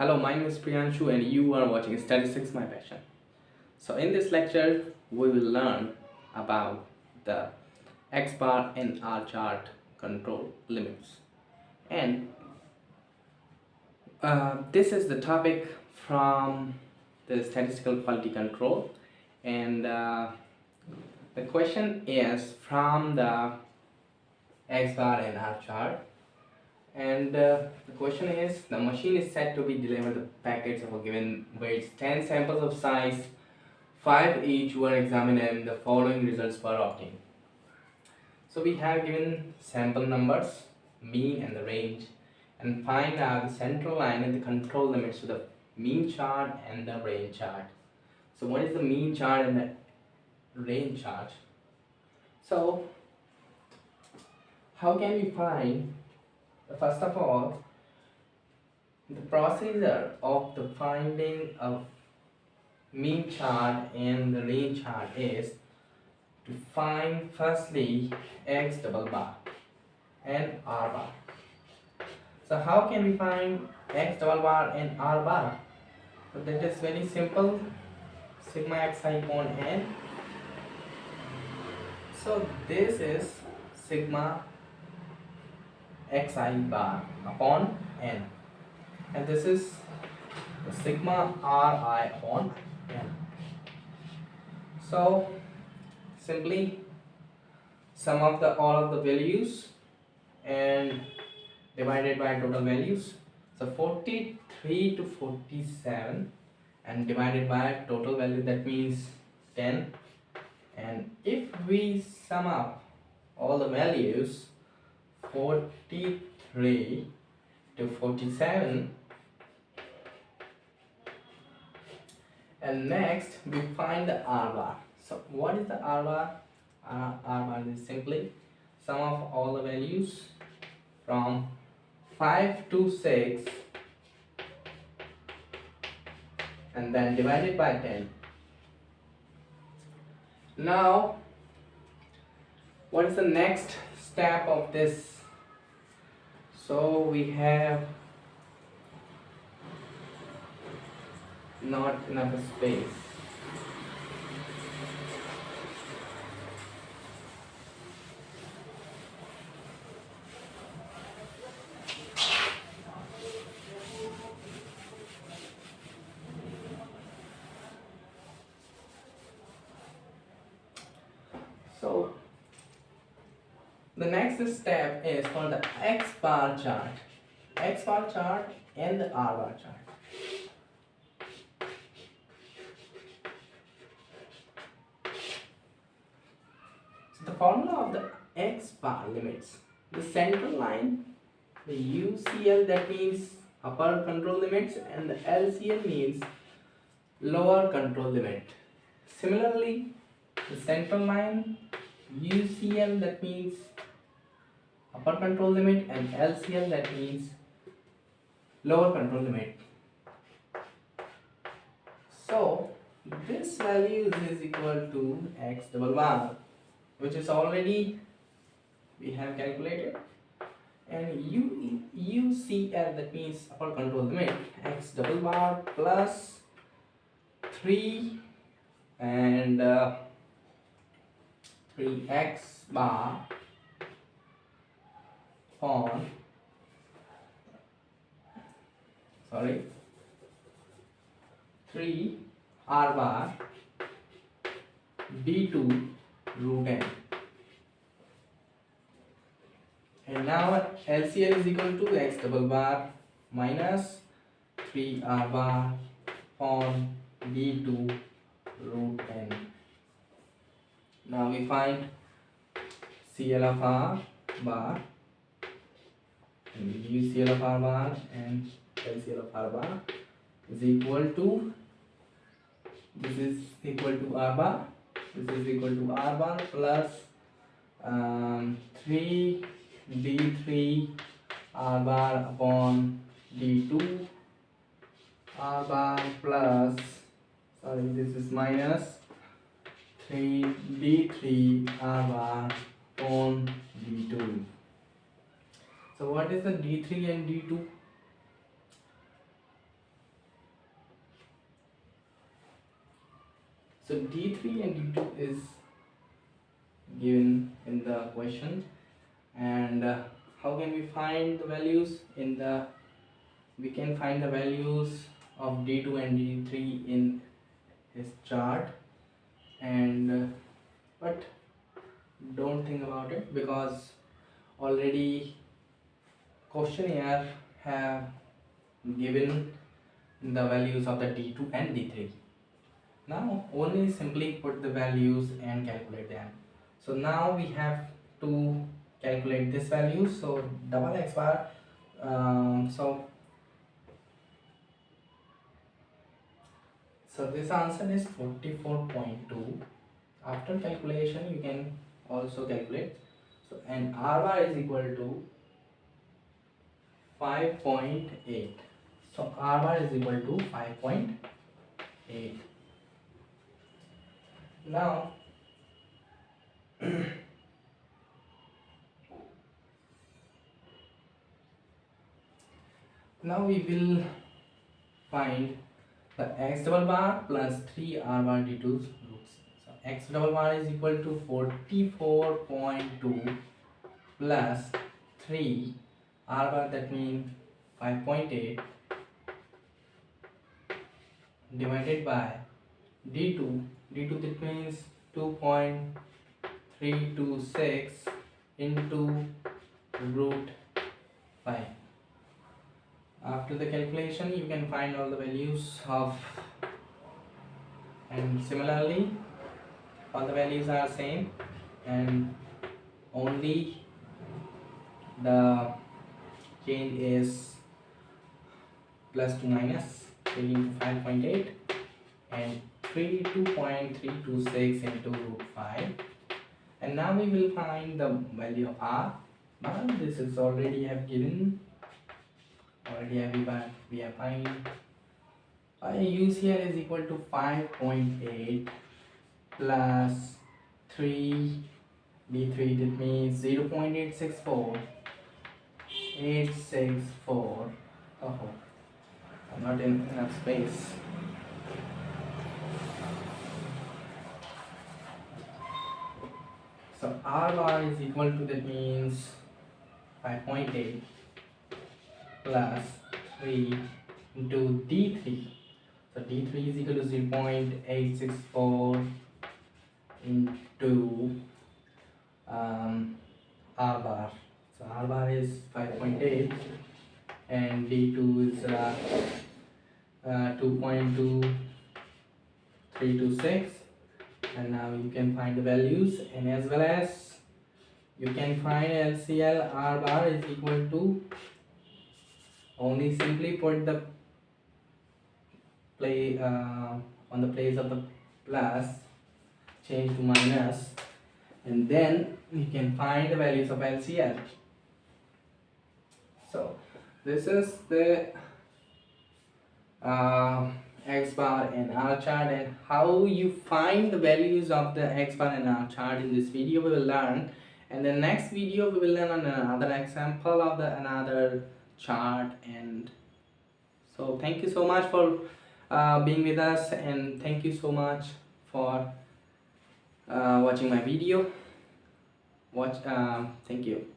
Hello, my name is Priyanshu and you are watching Statistics My Passion. So in this lecture, we will learn about the X bar and R chart control limits. And this is the topic from the Statistical Quality Control. And the question is from the X bar and R chart. And the question is, the machine is set to be delivered the packets of a given weight, 10 samples of size 5 each were examined and the following results were obtained. So we have given sample numbers, mean and the range, and find out the central line and the control limits to the mean chart and the range chart. So what is the mean chart and the range chart? So how can we find, first of all, the procedure of the finding of mean chart and the range chart is to find firstly X double bar and R bar. So how can we find X double bar and R bar? So that is very simple, sigma xi upon n. So this is sigma xi bar upon n, and this is the sigma ri upon n. So simply sum of the all of the values and divided by total values. So 43 to 47 and divided by total value, that means 10. And if we sum up all the values 43 to 47, and next we find the R bar. So what is the R bar? R bar is simply sum of all the values from 5 to 6 and then divided by 10. Now what is the next step of this? So we have not enough space. So the next step is for the X bar chart and the R bar chart. So the formula of the X bar limits the central line, the UCL, that means upper control limits, and the LCL means lower control limit. Similarly, the central line, UCL, that means upper control limit, and LCL, that means lower control limit. So this value is equal to X double bar, which is already we have calculated, and UCL, that means upper control limit, X double bar plus 3 and 3x bar upon 3 R bar d2 root n. And now LCL is equal to X double bar minus 3 R bar upon d2 root n. Now we find CL of R bar and UCL of R bar and LCL of R bar is equal to, this is equal to R bar, this is equal to R bar plus 3 d3 R bar upon d2 R bar plus, this is minus 3 d3 R bar upon d2. So what is the d3 and d2? So D3 and D2 is given in the question, and how can we find the values in the, we can find the values of D2 and D3 in his chart, and but don't think about it because already questionnaire have given the values of the D2 and D3. Now only simply put the values and calculate them. So now we have to calculate this value. So double x bar, so this answer is 44.2. After calculation you can also calculate. So and r bar is equal to 5.8. So r bar is equal to 5.8. Now now we will find the x double bar plus 3 r bar d2's roots. So x double bar is equal to 44.2 plus 3 r bar, that means 5.8, divided by d2. d2 that means 2.326 into root 5. After the calculation you can find all the values of, and similarly all the values are same, and only the change is plus to minus 3 into 5.8 and 2.326 into root 5. And now we will find the value of r. Now this is already have given, we have find I use here is equal to 5.8 plus 3 d3, that means 0.864. Oh, I'm not in enough space. So r bar is equal to, that means 5.8 plus 3 into d3. So d3 is equal to 0.864 into r bar. So r bar is 5.8 and d2 is 2.2326, and now you can find the values, and as well as you can find LCL. R bar is equal to, only simply put the on the place of the plus, change to minus, and then you can find the values of LCL. So this is the x bar and r chart, and how you find the values of the x bar and r chart. In this video we will learn, and the next video we will learn on another example of the another chart. And so thank you so much for being with us, and thank you so much for watching my video. Thank you.